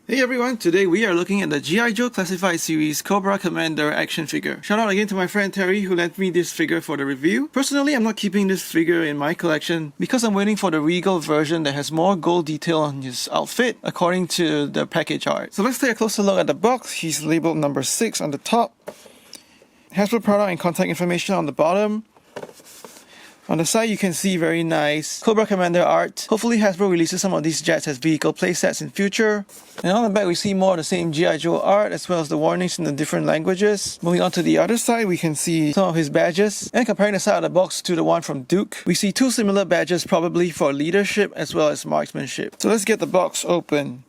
Hey everyone, today we are looking at the G.I. Joe Classified Series Cobra Commander action figure. Shout out again to my friend Terry who lent me this figure for the review. Personally, I'm not keeping this figure in my collection because I'm waiting for the Regal version that has more gold detail on his outfit according to the package art. So let's take a closer look at the box. He's labeled number 6 on the top. Hasbro product and contact information on the bottom. On the side, you can see very nice Cobra Commander art. Hopefully Hasbro releases some of these jets as vehicle playsets in future. And on the back, we see more of the same G.I. Joe art as well as the warnings in the different languages. Moving on to the other side, we can see some of his badges. And comparing the side of the box to the one from Duke, we see two similar badges probably for leadership as well as marksmanship. So let's get the box open.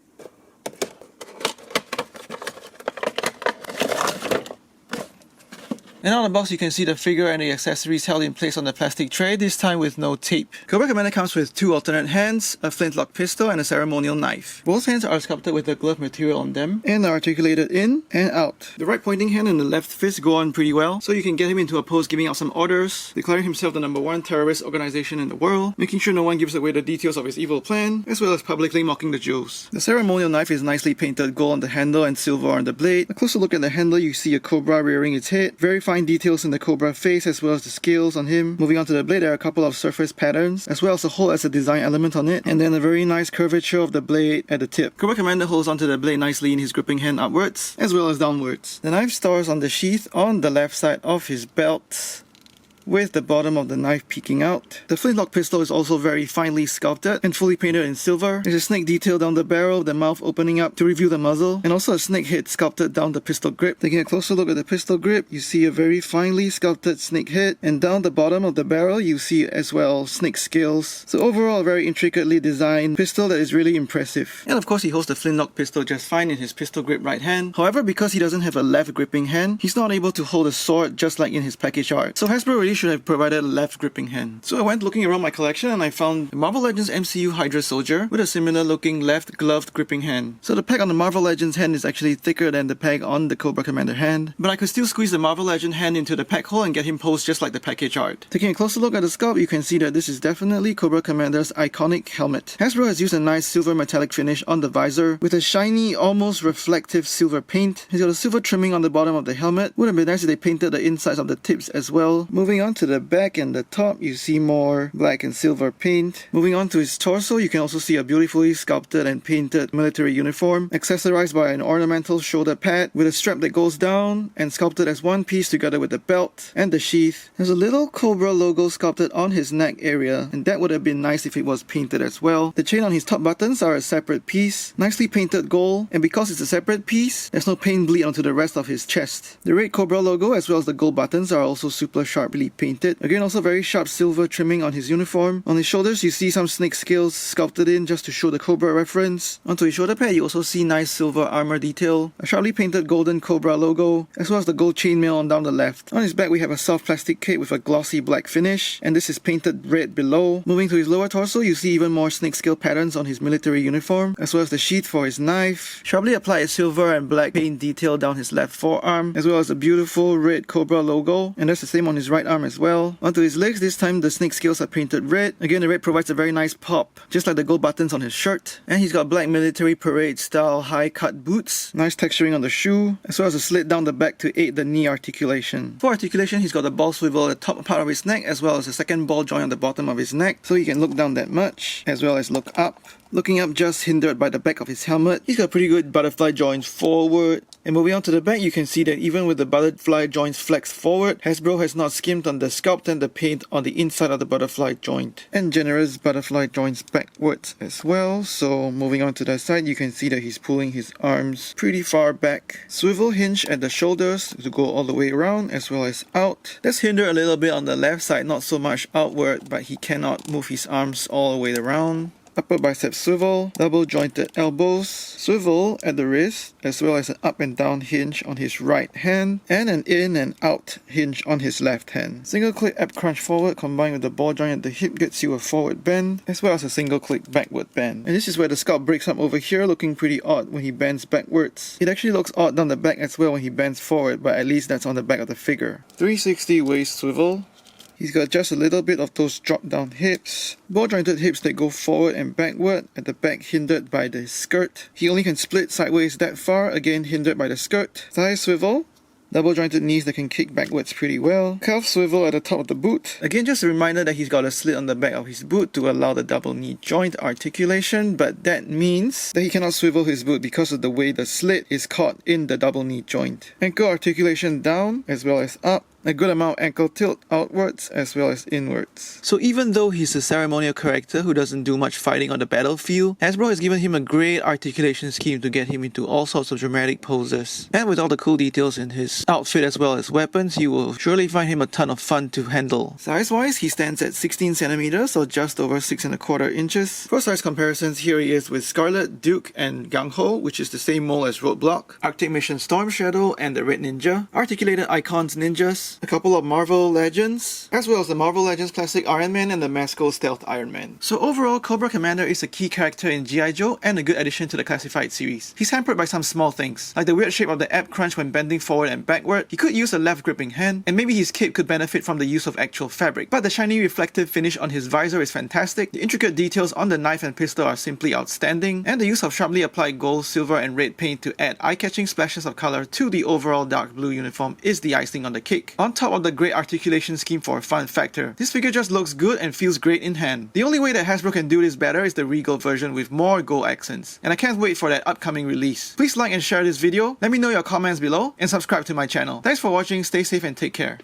And on the box you can see the figure and the accessories held in place on the plastic tray, this time with no tape. Cobra Commander comes with two alternate hands, a flintlock pistol and a ceremonial knife. Both hands are sculpted with the glove material on them and are articulated in and out. The right pointing hand and the left fist go on pretty well, so you can get him into a pose giving out some orders, declaring himself the #1 terrorist organization in the world, making sure no one gives away the details of his evil plan, as well as publicly mocking the Joes. The ceremonial knife is nicely painted gold on the handle and silver on the blade. A closer look at the handle, you see a cobra rearing its head, very fine details in the cobra face as well as the scales on him. Moving on to the blade, there are a couple of surface patterns as well as a hole as a design element on it, and then a very nice curvature of the blade at the tip. Cobra Commander holds onto the blade nicely in his gripping hand upwards as well as downwards. The knife stars on the sheath on the left side of his belt, with the bottom of the knife peeking out. The flintlock pistol is also very finely sculpted and fully painted in silver. There's a snake detail down the barrel, the mouth opening up to reveal the muzzle, and also a snake head sculpted down the pistol grip. Taking a closer look at the pistol grip, you see a very finely sculpted snake head, and down the bottom of the barrel you see as well snake scales. So overall a very intricately designed pistol that is really impressive. And of course he holds the flintlock pistol just fine in his pistol grip right hand. However, because he doesn't have a left gripping hand, he's not able to hold a sword just like in his package art. So Hasbro really should have provided a left gripping hand. So I went looking around my collection and I found the Marvel Legends MCU Hydra Soldier with a similar looking left gloved gripping hand. So the peg on the Marvel Legends hand is actually thicker than the peg on the Cobra Commander hand, but I could still squeeze the Marvel Legend hand into the peg hole and get him posed just like the package art. Taking a closer look at the sculpt, you can see that this is definitely Cobra Commander's iconic helmet. Hasbro has used a nice silver metallic finish on the visor with a shiny, almost reflective silver paint. He's got a silver trimming on the bottom of the helmet. Would have been nice if they painted the insides of the tips as well. Moving on to the back and the top, you see more black and silver paint. Moving on to his torso, you can also see a beautifully sculpted and painted military uniform, accessorized by an ornamental shoulder pad with a strap that goes down and sculpted as one piece together with the belt and the sheath. There's a little Cobra logo sculpted on his neck area, and that would have been nice if it was painted as well. The chain on his top buttons are a separate piece, nicely painted gold, and because it's a separate piece, there's no paint bleed onto the rest of his chest. The red Cobra logo as well as the gold buttons are also super sharply painted. Again, also very sharp silver trimming on his uniform. On his shoulders you see some snake scales sculpted in just to show the Cobra reference. Onto his shoulder pad you also see nice silver armor detail, a sharply painted golden Cobra logo, as well as the gold chainmail on down the left. On his back we have a soft plastic cape with a glossy black finish, and this is painted red below. Moving to his lower torso you see even more snake scale patterns on his military uniform, as well as the sheath for his knife. Sharply applied silver and black paint detail down his left forearm, as well as a beautiful red Cobra logo, and that's the same on his right arm as well. Onto his legs, this time the snake scales are painted red. Again, the red provides a very nice pop, just like the gold buttons on his shirt. And he's got black military parade style high cut boots, nice texturing on the shoe, as well as a slit down the back to aid the knee articulation. For articulation, he's got a ball swivel at the top part of his neck, as well as a second ball joint on the bottom of his neck, so he can look down that much, as well as look up. Looking up just hindered by the back of his helmet. He's got pretty good butterfly joints forward. And moving on to the back, you can see that even with the butterfly joints flexed forward, Hasbro has not skimped on the sculpt and the paint on the inside of the butterfly joint. And generous butterfly joints backwards as well. So moving on to the side, you can see that he's pulling his arms pretty far back. Swivel hinge at the shoulders to go all the way around as well as out. That's hindered a little bit on the left side, not so much outward, but he cannot move his arms all the way around. Upper bicep swivel, double jointed elbows, swivel at the wrist, as well as an up and down hinge on his right hand, and an in and out hinge on his left hand. Single click ab crunch forward combined with the ball joint at the hip gets you a forward bend, as well as a single click backward bend. And this is where the sculpt breaks up over here, looking pretty odd when he bends backwards. It actually looks odd down the back as well when he bends forward, but at least that's on the back of the figure. 360 waist swivel, He's got just a little bit of those drop down hips, ball jointed hips that go forward and backward, at the back hindered by the skirt. He only can split sideways that far, again hindered by the skirt. Thigh swivel, double jointed knees that can kick backwards pretty well. Calf swivel at the top of the boot. Again, just a reminder that he's got a slit on the back of his boot to allow the double knee joint articulation, but that means that he cannot swivel his boot because of the way the slit is caught in the double knee joint. Ankle articulation down as well as up. A good amount of ankle tilt outwards as well as inwards. So even though he's a ceremonial character who doesn't do much fighting on the battlefield, Hasbro has given him a great articulation scheme to get him into all sorts of dramatic poses. And with all the cool details in his outfit as well as weapons, you will surely find him a ton of fun to handle. Size-wise, he stands at 16 centimeters or just over 6¼ inches. For size comparisons, here he is with Scarlet, Duke, and Gung Ho, which is the same mold as Roadblock, Arctic Mission Storm Shadow, and the Red Ninja, Articulated Icons Ninjas, a couple of Marvel Legends, as well as the Marvel Legends Classic Iron Man and the Masco Stealth Iron Man. So overall, Cobra Commander is a key character in G.I. Joe and a good addition to the classified series. He's hampered by some small things, like the weird shape of the ab crunch when bending forward and backward. He could use a left gripping hand, and maybe his cape could benefit from the use of actual fabric. But the shiny reflective finish on his visor is fantastic, the intricate details on the knife and pistol are simply outstanding, and the use of sharply applied gold, silver, and red paint to add eye-catching splashes of color to the overall dark blue uniform is the icing on the cake. On top of the great articulation scheme for a fun factor, this figure just looks good and feels great in hand. The only way that Hasbro can do this better is the Regal version with more gold accents, and I can't wait for that upcoming release. Please like and share this video, let me know your comments below, and subscribe to my channel. Thanks for watching, stay safe and take care.